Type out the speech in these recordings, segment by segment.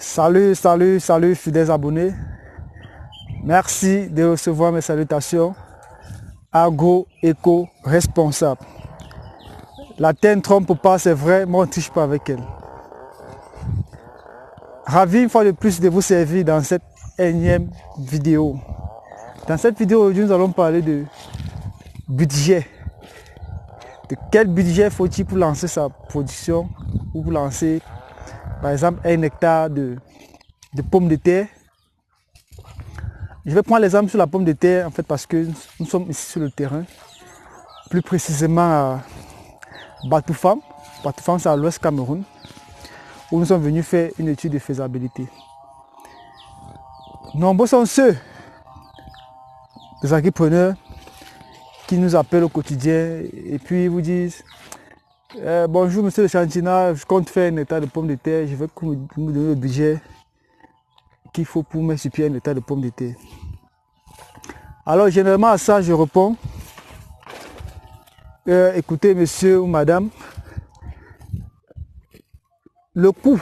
Salut fidèles abonnés. Merci de recevoir mes salutations. Agro-éco-responsable. La terre ne trompe pas, c'est vrai, moi on ne triche pas avec elle. Ravi une fois de plus de vous servir dans cette énième vidéo. Dans cette vidéo aujourd'hui, nous allons parler de budget. De quel budget faut-il pour lancer sa production ou pour lancer par exemple 1 hectare de pommes de terre. Je vais prendre l'exemple sur la pomme de terre en fait parce que nous sommes ici sur le terrain, plus précisément à Batoufam. Batoufam, c'est à l'ouest Cameroun, où nous sommes venus faire une étude de faisabilité. Nombreux sont ceux des agripreneurs qui nous appellent au quotidien et puis ils vous disent bonjour monsieur le Chantina, je compte faire un hectare de pommes de terre, je veux que vous me donniez le budget qu'il faut pour mettre sur pied un hectare de pommes de terre. Alors généralement à ça je réponds écoutez monsieur ou madame, le coût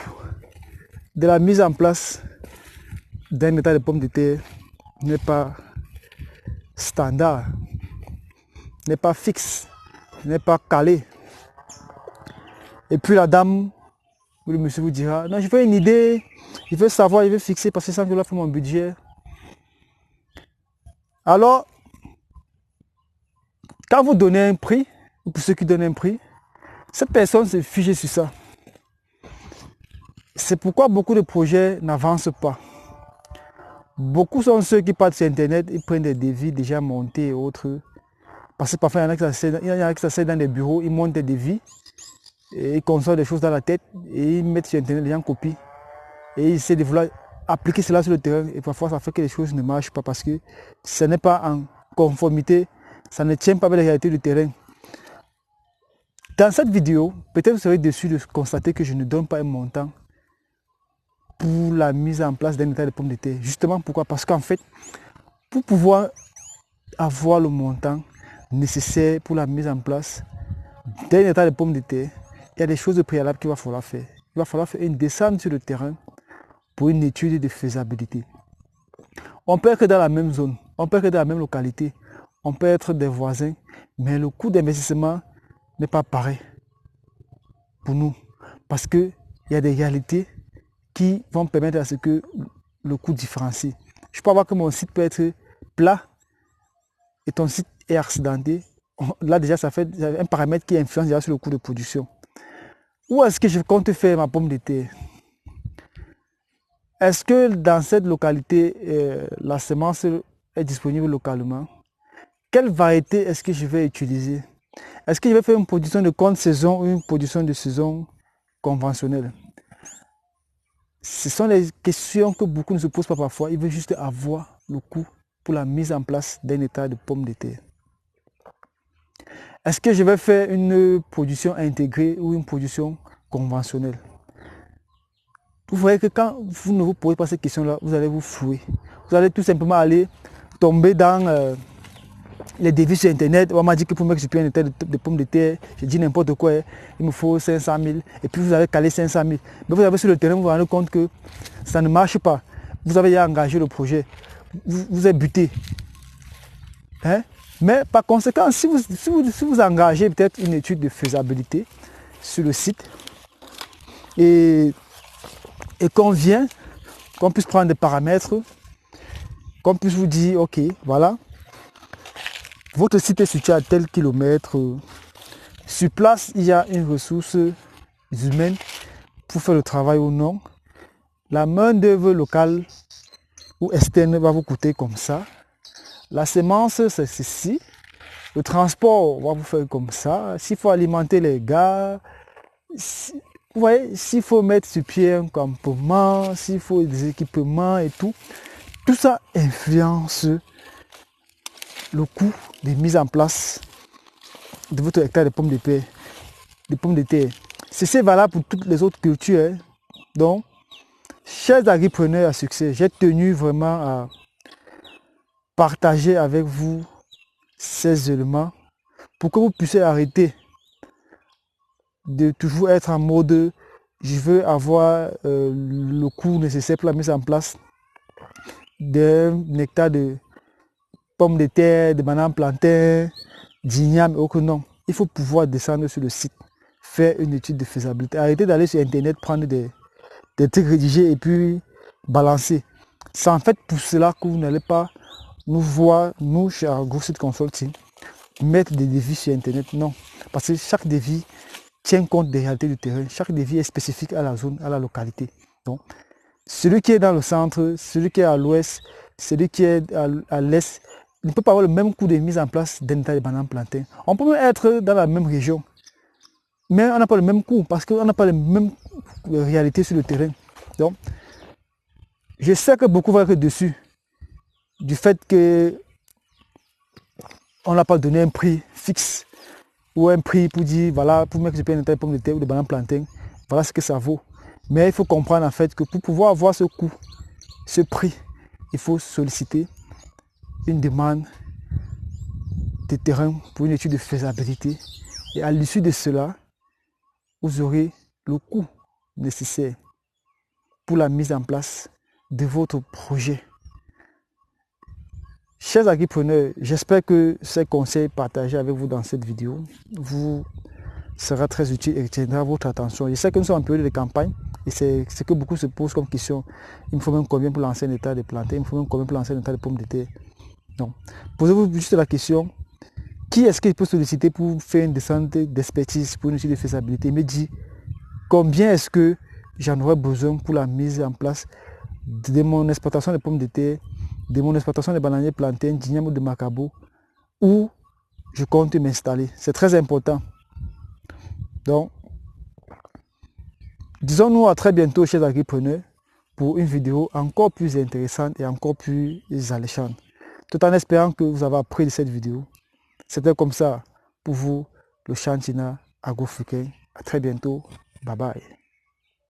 de la mise en place d'un hectare de pommes de terre n'est pas standard, n'est pas fixe, n'est pas calé. Et puis la dame ou le monsieur vous dira non, je veux une idée, je veux savoir, je veux fixer parce que ça je dois faire mon budget. Alors quand vous donnez un prix, ou pour ceux qui donnent un prix, cette personne se fige sur ça. C'est pourquoi beaucoup de projets n'avancent pas. Beaucoup sont ceux qui partent sur internet, ils prennent des devis déjà montés et autres. Parce que parfois il y en a qui s'asseyent dans des bureaux, ils montent des devis, et ils conçoivent des choses dans la tête, et ils mettent sur internet, les gens copient. Et ils essaient de vouloir appliquer cela sur le terrain, et parfois ça fait que les choses ne marchent pas parce que ce n'est pas en conformité, ça ne tient pas avec la réalité du terrain. Dans cette vidéo, peut-être vous serez déçu de constater que je ne donne pas un montant pour la mise en place d'un hectare de pommes de terre. Justement, pourquoi? Parce qu'en fait, pour pouvoir avoir le montant nécessaire pour la mise en place d'un hectare de pommes de terre, il y a des choses préalables qu'il va falloir faire. Il va falloir faire une descente sur le terrain pour une étude de faisabilité. On peut être dans la même zone, on peut être dans la même localité, on peut être des voisins, mais le coût d'investissement n'est pas pareil pour nous. Parce qu'il y a des réalités qui vont permettre à ce que le coût différencie. Je peux avoir que mon site peut être plat et ton site est accidenté. Là déjà ça fait un paramètre qui influence déjà sur le coût de production. Où est-ce que je compte faire ma pomme de terre? Est-ce que dans cette localité, la semence est disponible localement? Quelle variété est-ce que je vais utiliser? Est-ce que je vais faire une production de contre-saison ou une production de saison conventionnelle? Ce sont les questions que beaucoup ne se posent pas parfois. Ils veulent juste avoir le coût pour la mise en place d'un hectare de pommes de terre. Est-ce que je vais faire une production intégrée ou une production conventionnelle? Vous voyez que quand vous ne vous posez pas ces questions-là, vous allez vous flouer. Vous allez tout simplement aller tomber dans les devis sur internet. On m'a dit que pour mettre sur pied un hectare de pommes de terre, je dis n'importe quoi, il me faut 500 000. Et puis vous allez caler 500 000. Mais vous avez sur le terrain, vous vous rendez compte que ça ne marche pas. Vous avez déjà engagé le projet. Vous êtes buté. Hein? Mais par conséquent, si vous engagez peut-être une étude de faisabilité sur le site et qu'on vient, qu'on puisse prendre des paramètres, qu'on puisse vous dire, ok, voilà, votre site est situé à tel kilomètre, sur place il y a une ressource humaine pour faire le travail ou non, la main d'œuvre locale ou externe va vous coûter comme ça, la semence c'est ceci, le transport va vous faire comme ça, s'il faut alimenter les gars, vous voyez, s'il faut mettre sur pied un campement, s'il faut des équipements et tout ça influence le coût de mise en place de votre hectare de pommes de terre. C'est valable pour toutes les autres cultures. Hein. Donc, chers agripreneurs à succès, j'ai tenu vraiment à partager avec vous ces éléments pour que vous puissiez arrêter de toujours être en mode je veux avoir le coût nécessaire pour la mise en place d'un hectare de pommes de terre, de bananes plantains, d'igname et autres. Non, il faut pouvoir descendre sur le site, faire une étude de faisabilité. Arrêtez d'aller sur internet, prendre des trucs rédigés et puis balancer. C'est en fait pour cela que vous n'allez pas nous voir, nous chez AgroSite Consulting, mettre des devis sur internet. Non, parce que chaque devis tient compte des réalités du terrain. Chaque devis est spécifique à la zone, à la localité. Donc, celui qui est dans le centre, celui qui est à l'ouest, celui qui est à l'est, ne peut pas avoir le même coût de mise en place d'un tas de bananes plantains. On peut même être dans la même région, mais on n'a pas le même coût parce qu'on n'a pas les mêmes réalités sur le terrain. Donc, je sais que beaucoup vont être dessus du fait que on n'a pas donné un prix fixe ou un prix pour dire, voilà, pour mettre que je paye une taille de pommes de terre ou de bananes plantains, voilà ce que ça vaut. Mais il faut comprendre en fait que pour pouvoir avoir ce coût, ce prix, il faut solliciter une demande de terrain pour une étude de faisabilité. Et à l'issue de cela, vous aurez le coût nécessaire pour la mise en place de votre projet. Chers agripreneurs, j'espère que ces conseils partagés avec vous dans cette vidéo vous sera très utile et retiendra votre attention. Je sais que nous sommes en période de campagne et c'est ce que beaucoup se posent comme question. Il me faut même combien pour lancer un état de planter, il me faut même combien pour lancer un état de pommes de terre. Non. Posez-vous juste la question, qui est-ce qu'il peut solliciter pour faire une descente d'expertise, pour une étude de faisabilité? Il me dit combien est-ce que j'en aurais besoin pour la mise en place de mon exploitation de pommes de terre, de mon exploitation de bananiers plantains, d'igname ou de macabo, où je compte m'installer. C'est très important. Donc, disons-nous à très bientôt, chers agripreneurs, pour une vidéo encore plus intéressante et encore plus alléchante. Tout en espérant que vous avez appris de cette vidéo. C'était comme ça pour vous, le Chantina Agrofricain. À très bientôt. Bye bye.